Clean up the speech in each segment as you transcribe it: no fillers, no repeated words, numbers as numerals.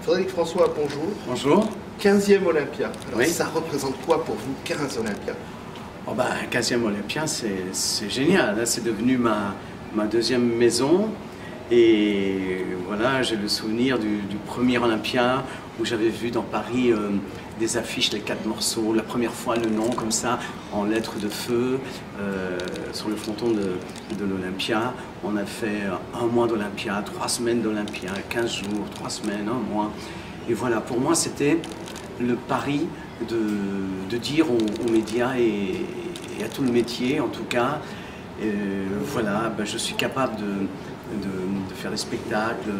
Frédéric François, bonjour. Bonjour. 15e Olympia. Alors, Oui. ça représente quoi pour vous, 15 Olympia? Oh ben, 15e Olympia, c'est génial. Là, c'est devenu ma deuxième maison. Et voilà, j'ai le souvenir du premier Olympia où j'avais vu dans Paris des affiches, les 4 morceaux. La première fois, le nom comme ça, en lettres de feu, sur le fronton de l'Olympia. On a fait un mois d'Olympia, 3 semaines d'Olympia, 15 jours, 3 semaines, un mois. Et voilà, pour moi, c'était le pari de dire aux médias et à tout le métier, en tout cas, voilà, ben, je suis capable de faire des spectacles,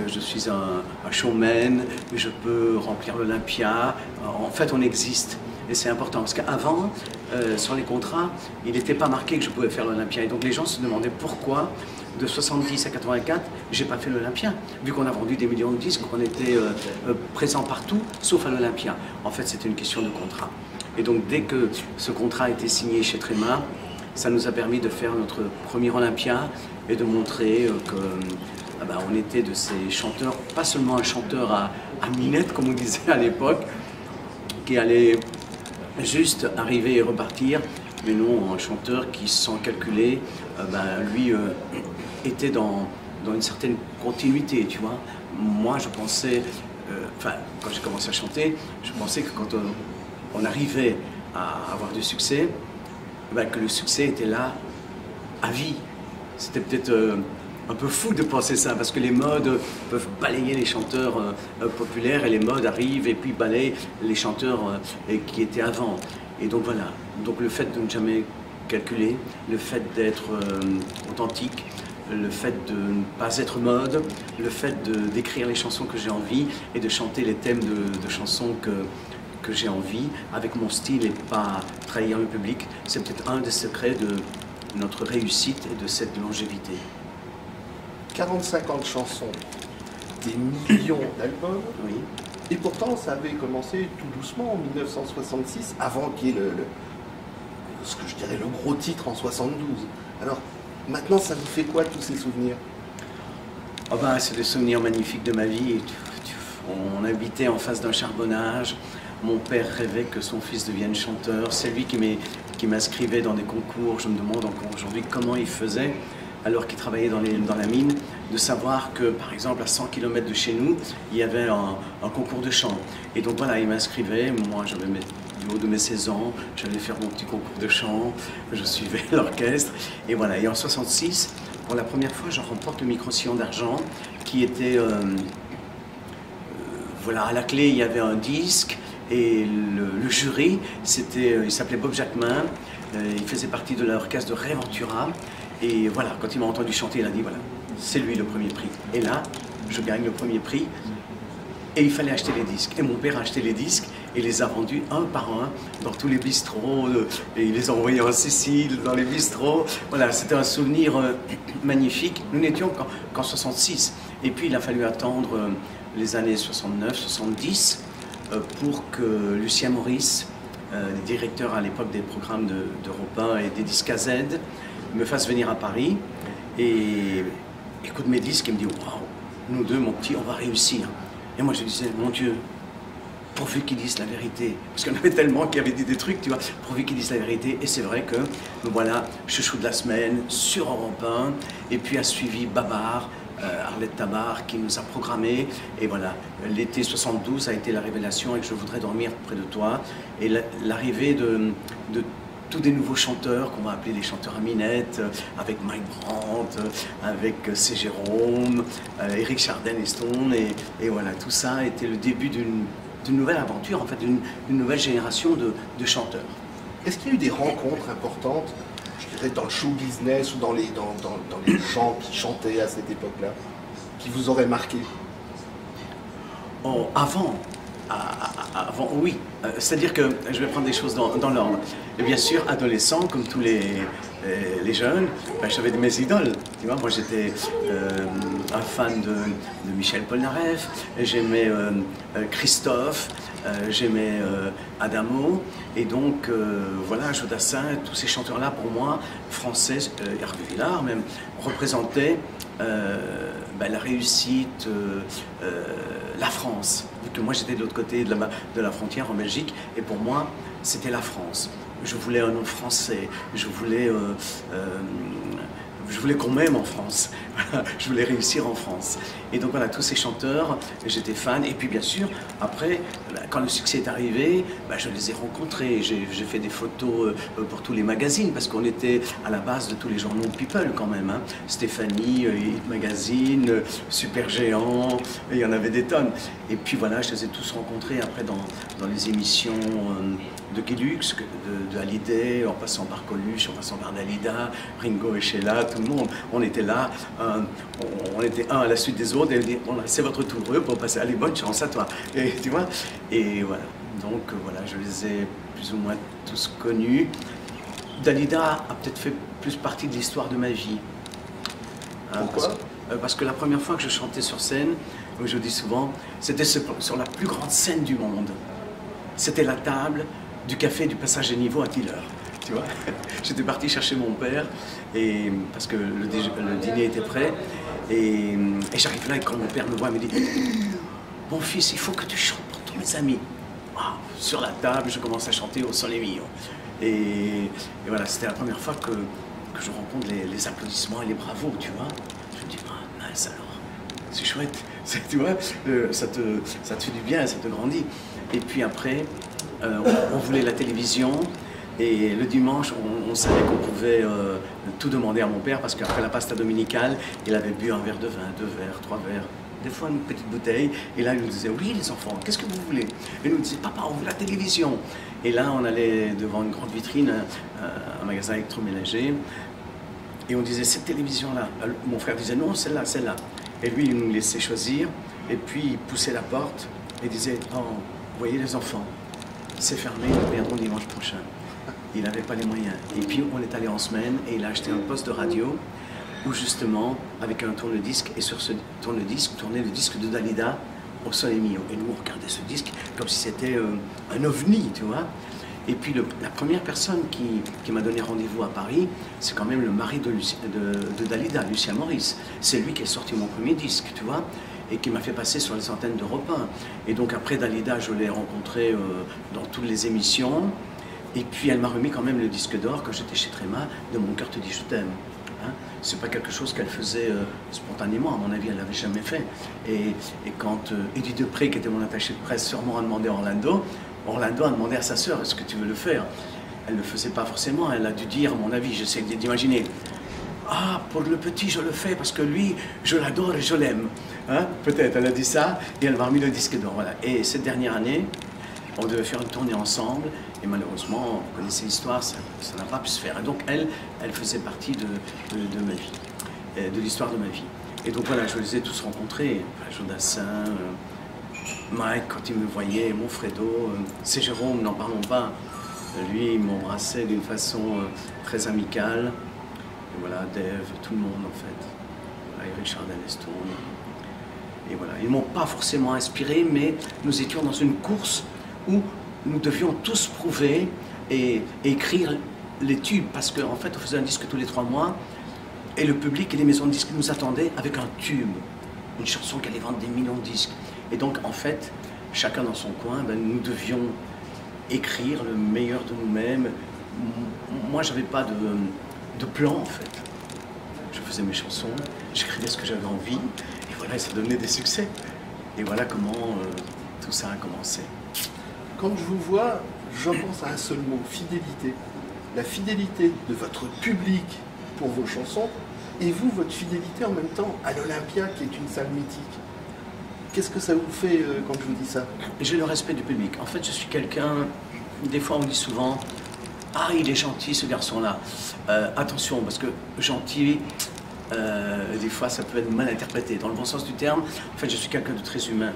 je suis un showman, je peux remplir l'Olympia. En fait, on existe. Et c'est important, parce qu'avant, sur les contrats, il n'était pas marqué que je pouvais faire l'Olympia. Et donc les gens se demandaient pourquoi, de 70 à 84, j'ai pas fait l'Olympia. Vu qu'on a vendu des millions de disques, qu'on était présent partout, sauf à l'Olympia. En fait, c'était une question de contrat. Et donc dès que ce contrat a été signé chez Tréma, ça nous a permis de faire notre premier Olympia et de montrer que on était de ces chanteurs, pas seulement un chanteur à minette, comme on disait à l'époque, qui allait juste arriver et repartir, mais non, un chanteur qui, sans calculer, lui était dans une certaine continuité, tu vois. Moi, je pensais, quand j'ai commencé à chanter, je pensais que quand on arrivait à avoir du succès, que le succès était là à vie. C'était peut-être un peu fou de penser ça, parce que les modes peuvent balayer les chanteurs populaires, et les modes arrivent et puis balayent les chanteurs qui étaient avant. Et donc voilà, donc le fait de ne jamais calculer, le fait d'être authentique, le fait de ne pas être mode, le fait d'écrire les chansons que j'ai envie et de chanter les thèmes de chansons que j'ai envie, avec mon style et pas trahir le public, c'est peut-être un des secrets de notre réussite et de cette longévité. 45 ans de chansons, des millions d'albums, Oui. et pourtant ça avait commencé tout doucement en 1966, avant qu'il y ait ce que je dirais le gros titre en 72. Alors maintenant, ça vous fait quoi tous ces souvenirs? Oh ben, c'est des souvenirs magnifiques de ma vie. On habitait en face d'un charbonnage. Mon père rêvait que son fils devienne chanteur. C'est lui qui m'inscrivait dans des concours. Je me demande encore aujourd'hui comment il faisait, alors qu'il travaillait dans la mine, de savoir que, par exemple, à 100 km de chez nous, il y avait un concours de chant. Et donc voilà, il m'inscrivait. Moi, j'avais du haut de mes 16 ans, j'allais faire mon petit concours de chant, je suivais l'orchestre. Et voilà, et en 66, pour la première fois, je remporte le micro-sillon d'argent qui était... voilà, à la clé, il y avait un disque. Et le jury, il s'appelait Bob Jackman, il faisait partie de l'orchestre de Ray Ventura. Et voilà, quand il m'a entendu chanter, il a dit voilà, c'est lui le premier prix. Et là, je gagne le premier prix. Et il fallait acheter les disques. Et mon père a acheté les disques et les a vendus un par un dans tous les bistrots. Et il les a envoyés en Sicile, dans les bistrots. Voilà, c'était un souvenir magnifique. Nous n'étions qu'en 66. Et puis il a fallu attendre les années 69, 70 pour que Lucien Maurice, directeur à l'époque des programmes d'Europe 1 et des disques AZ, me fasse venir à Paris et écoute mes disques et me dit waouh, nous deux, mon petit, on va réussir. Et moi je disais mon Dieu, pourvu qu'ils disent la vérité, parce qu'il y en avait tellement qui avaient dit des trucs, tu vois, pourvu qu'ils disent la vérité. Et c'est vrai que voilà, chouchou de la semaine sur Europe 1, et puis a suivi Babar, Arlette Tabar qui nous a programmé, et voilà, l'été 72 a été la révélation avec Je voudrais dormir près de toi, et l'arrivée de tous des nouveaux chanteurs qu'on va appeler les chanteurs à minette, avec Mike Brandt, avec C. Jérôme, Eric Chardin et Stone, et voilà, tout ça a été le début d'une nouvelle aventure, en fait, d'une nouvelle génération de chanteurs. Est-ce qu'il y a eu des rencontres importantes, je dirais, dans le show business ou dans les gens qui chantaient à cette époque-là, qui vous auraient marqué? Oh, avant, oui. C'est-à-dire que je vais prendre des choses dans l'ordre. Et bien sûr, adolescent, comme tous les jeunes, j'avais mes idoles. Tu vois, moi, j'étais un fan de Michel Polnareff, j'aimais Christophe, j'aimais Adamo, et donc voilà, Jodassin, tous ces chanteurs-là, pour moi, français, Hervé Villard même, représentaient la réussite, la France, vu que moi j'étais de l'autre côté de la frontière en Belgique, et pour moi c'était la France. Je voulais un nom français, je voulais qu'on m'aime en France, je voulais réussir en France. Et donc voilà, tous ces chanteurs, j'étais fan. Et puis bien sûr, après, quand le succès est arrivé, je les ai rencontrés. J'ai fait des photos pour tous les magazines, parce qu'on était à la base de tous les journaux People quand même. Hein. Stéphanie, Hit Magazine, Super Géant, il y en avait des tonnes. Et puis voilà, je les ai tous rencontrés après dans les émissions de Guilux, de Hallyday, en passant par Coluche, en passant par Dalida, Ringo et Sheila, tout le monde. On était là, on était un à la suite des autres, et on dit, bon, c'est votre tour pour passer, allez, bonne chance à toi. Et tu vois, et voilà. Donc voilà, je les ai plus ou moins tous connus. Dalida a peut-être fait plus partie de l'histoire de ma vie. Pourquoi ? Parce que la première fois que je chantais sur scène, je dis souvent, c'était sur la plus grande scène du monde. C'était la table du café du Passage des Niveaux à Tiller. Tu vois, j'étais parti chercher mon père parce que le dîner était prêt. Et j'arrive là et quand mon père me voit, il me dit « Mon fils, il faut que tu chantes pour tous mes amis. » Sur la table, je commence à chanter au Sole Mio. Et voilà, c'était la première fois que je rencontre les applaudissements et les bravos, tu vois. Je me dis, ah mince alors, c'est chouette, tu vois, ça te fait du bien, ça te grandit. Et puis après, on voulait la télévision. Et le dimanche, on savait qu'on pouvait tout demander à mon père parce qu'après la pasta dominicale, il avait bu un verre de vin, 2 verres, 3 verres, des fois une petite bouteille. Et là, il nous disait, oui les enfants, qu'est-ce que vous voulez? Et il nous disait, papa, on veut la télévision. Et là, on allait devant une grande vitrine, un magasin électroménager, et on disait, cette télévision-là. Mon frère disait, non, celle-là, celle-là. Et lui, il nous laissait choisir, et puis il poussait la porte et disait, oh, vous voyez les enfants, c'est fermé, ils reviendront dimanche prochain. Il n'avait pas les moyens. Et puis on est allé en semaine et il a acheté un poste de radio où justement, avec un tourne-disque, et sur ce tourne-disque, tournait le disque de Dalida au Sole Mio. Et nous, on regardait ce disque comme si c'était un ovni, tu vois. Et puis la première personne qui m'a donné rendez-vous à Paris, c'est quand même le mari de Dalida, Lucien Maurice. C'est lui qui a sorti mon premier disque, tu vois, et qui m'a fait passer sur les antennes d'Europe 1. Et donc après Dalida, je l'ai rencontré dans toutes les émissions. Et puis elle m'a remis quand même le disque d'or quand j'étais chez Tréma de Mon cœur te dit je t'aime. Hein, c'est pas quelque chose qu'elle faisait spontanément, à mon avis, elle l'avait jamais fait. Et quand Eddie Depré, qui était mon attaché de presse, sûrement a demandé à Orlando a demandé à sa sœur, est-ce que tu veux le faire? Elle ne le faisait pas forcément, elle a dû dire, à mon avis, j'essaie d'imaginer, ah, pour le petit, je le fais parce que lui, je l'adore et je l'aime. Hein, peut-être, elle a dit ça, et elle m'a remis le disque d'or. Voilà. Et cette dernière année, on devait faire une tournée ensemble, et malheureusement, vous connaissez l'histoire, ça n'a pas pu se faire. Et donc elle faisait partie de ma vie, de l'histoire de ma vie. Et donc voilà, je les ai tous rencontrés, Jodassin, Mike, quand il me voyait, Monfredo, c'est Jérôme, n'en parlons pas. Lui, il m'embrassait d'une façon très amicale. Et voilà, Dave, tout le monde en fait. Voilà, et Richard Daleston. Et voilà, ils ne m'ont pas forcément inspiré, mais nous étions dans une course où nous devions tous prouver et écrire les tubes, parce qu'en fait, on faisait un disque tous les 3 mois, et le public et les maisons de disques nous attendaient avec un tube, une chanson qui allait vendre des millions de disques. Et donc, en fait, chacun dans son coin, nous devions écrire le meilleur de nous-mêmes. Moi, je n'avais pas de plan, en fait. Je faisais mes chansons, j'écrivais ce que j'avais envie, et voilà, ça donnait des succès. Et voilà comment tout ça a commencé. Quand je vous vois, je pense à un seul mot, fidélité. La fidélité de votre public pour vos chansons, et vous, votre fidélité en même temps à l'Olympia, qui est une salle mythique. Qu'est-ce que ça vous fait quand je vous dis ça? J'ai le respect du public. En fait, je suis quelqu'un, des fois on dit souvent, ah, il est gentil ce garçon-là. Attention, parce que gentil, des fois ça peut être mal interprété. Dans le bon sens du terme, en fait, je suis quelqu'un de très humain.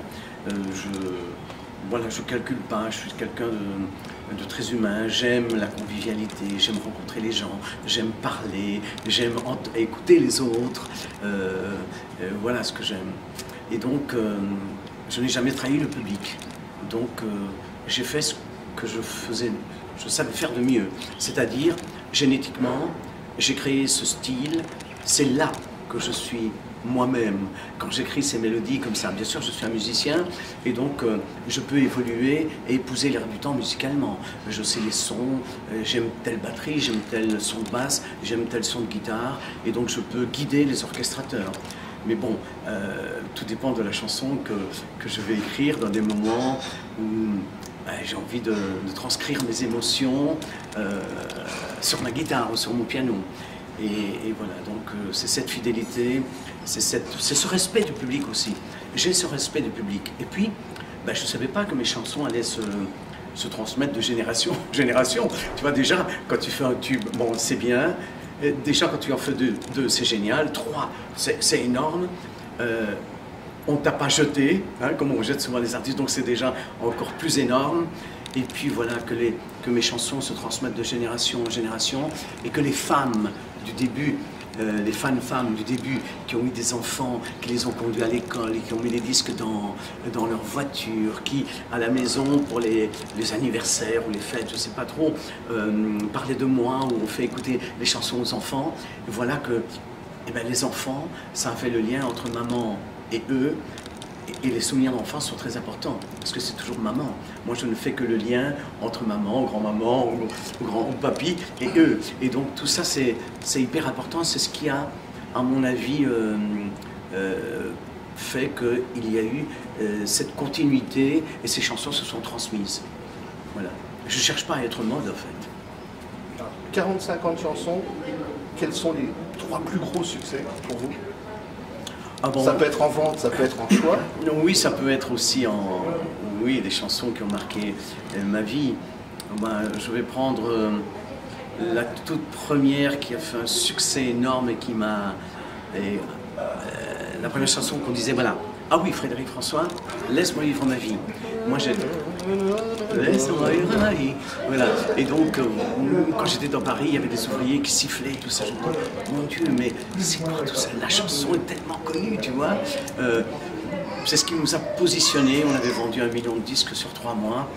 Voilà, je ne calcule pas, je suis quelqu'un de très humain, j'aime la convivialité, j'aime rencontrer les gens, j'aime parler, j'aime écouter les autres, voilà ce que j'aime. Et donc, je n'ai jamais trahi le public. Donc, j'ai fait ce que je savais faire de mieux. C'est-à-dire, génétiquement, j'ai créé ce style, c'est là que je suis moi-même quand j'écris ces mélodies comme ça. Bien sûr, je suis un musicien et donc je peux évoluer et épouser l'air du temps musicalement. Je sais les sons, j'aime telle batterie, j'aime tel son de basse, j'aime tel son de guitare et donc je peux guider les orchestrateurs. Mais bon, tout dépend de la chanson que je vais écrire dans des moments où j'ai envie de transcrire mes émotions sur ma guitare ou sur mon piano. Et voilà, donc c'est cette fidélité, c'est ce respect du public aussi. J'ai ce respect du public. Et puis, je ne savais pas que mes chansons allaient se transmettre de génération en génération. Tu vois, déjà, quand tu fais un tube, bon, c'est bien. Déjà, quand tu en fais deux, c'est génial. 3, c'est énorme. On ne t'a pas jeté, hein, comme on jette souvent les artistes, donc c'est déjà encore plus énorme. Et puis voilà, que mes chansons se transmettent de génération en génération et que les femmes du début, les femmes du début qui ont eu des enfants, qui les ont conduits à l'école et qui ont mis les disques dans leur voiture, qui à la maison pour les anniversaires ou les fêtes, je ne sais pas trop, parlaient de moi ou ont fait écouter les chansons aux enfants. Et voilà que les enfants, ça a fait le lien entre maman et eux. Et les souvenirs d'enfance sont très importants, parce que c'est toujours maman. Moi, je ne fais que le lien entre maman, grand-maman, ou grand-papy et eux. Et donc, tout ça, c'est hyper important. C'est ce qui a, à mon avis, fait qu'il y a eu cette continuité et ces chansons se sont transmises. Voilà. Je ne cherche pas à être mode, en fait. 40-50 chansons, quels sont les 3 plus gros succès pour vous? Ah bon. Ça peut être en vente, ça peut être en choix. Oui, ça peut être aussi oui, des chansons qui ont marqué ma vie. Je vais prendre la toute première qui a fait un succès énorme et qui m'a... la première chanson qu'on disait, voilà. Ah oui, Frédéric François, laisse-moi vivre ma vie. Moi, j'ai... Laisse-moi vivre ma vie. Voilà. Et donc, quand j'étais dans Paris, il y avait des ouvriers qui sifflaient, tout ça. Je me dis, mon Dieu, mais c'est quoi tout ça? La chanson est tellement connue, tu vois. C'est ce qui nous a positionnés. On avait vendu 1 million de disques sur 3 mois.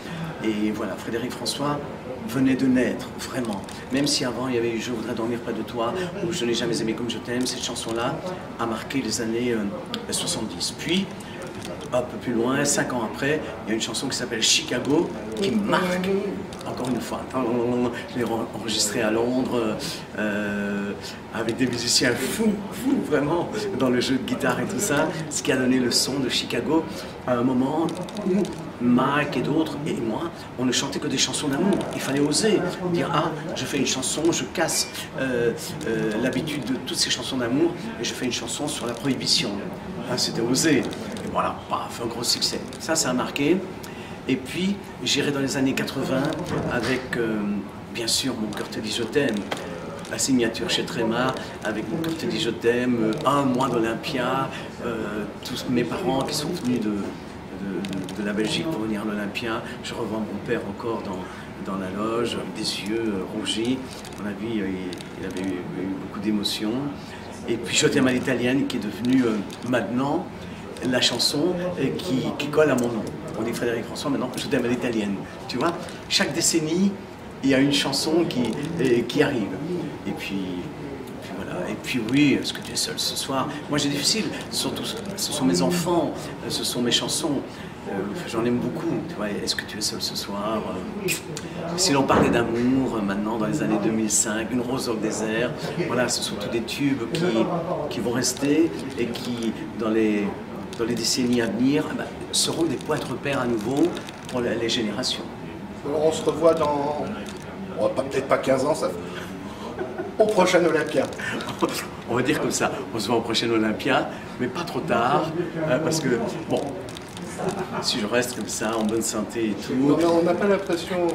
Et voilà, Frédéric François venait de naître, vraiment. Même si avant il y avait eu Je voudrais dormir près de toi ou Je n'ai jamais aimé comme je t'aime, cette chanson-là a marqué les années 70. Puis, un peu plus loin, 5 ans après, il y a une chanson qui s'appelle Chicago qui marque, encore une fois. Je l'ai enregistrée à Londres avec des musiciens fous, vraiment, dans le jeu de guitare et tout ça, ce qui a donné le son de Chicago à un moment où Mike et d'autres, et moi, on ne chantait que des chansons d'amour. Il fallait oser dire, ah, je fais une chanson, je casse l'habitude de toutes ces chansons d'amour et je fais une chanson sur la prohibition. Ah, c'était osé. Et voilà, paf, un gros succès. Ça a marqué. Et puis, j'irai dans les années 80 avec, bien sûr, Mon cœur te dit je t'aime. La signature chez Tréma, avec Mon cœur te dit je t'aime, un mois d'Olympia, tous mes parents qui sont venus de la Belgique pour venir à l'Olympia. Je revois mon père encore dans la loge, avec des yeux rougis. À mon avis, il avait eu beaucoup d'émotions. Et puis Je t'aime à l'italienne, qui est devenue maintenant la chanson qui colle à mon nom. On dit Frédéric François, maintenant Je t'aime à l'italienne. Tu vois, chaque décennie, il y a une chanson qui arrive. Et puis voilà. Et puis oui, Est-ce que tu es seul ce soir? Moi j'ai difficile, surtout ce sont mes enfants, ce sont mes chansons. J'en aime beaucoup, tu vois, Est-ce que tu es seul ce soir? Si l'on parlait d'amour, maintenant dans les années 2005, Une rose dans le désert, voilà, ce sont tous des tubes qui vont rester et qui, dans les décennies à venir, seront des poètes-repères à nouveau pour les générations. Alors on se revoit dans, peut-être pas 15 ans, ça au prochain Olympia. On va dire comme ça, on se voit au prochain Olympia, mais pas trop tard, parce que, bon, si je reste comme ça, en bonne santé et tout... On n'a pas l'impression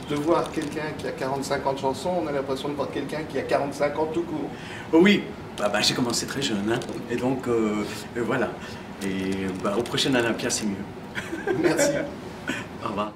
de voir quelqu'un qui a 40-50 chansons, on a l'impression de voir quelqu'un qui a 45 ans tout court. Oh oui, j'ai commencé très jeune, hein, et donc, voilà. Et au prochain Olympia, c'est mieux. Merci. Au revoir.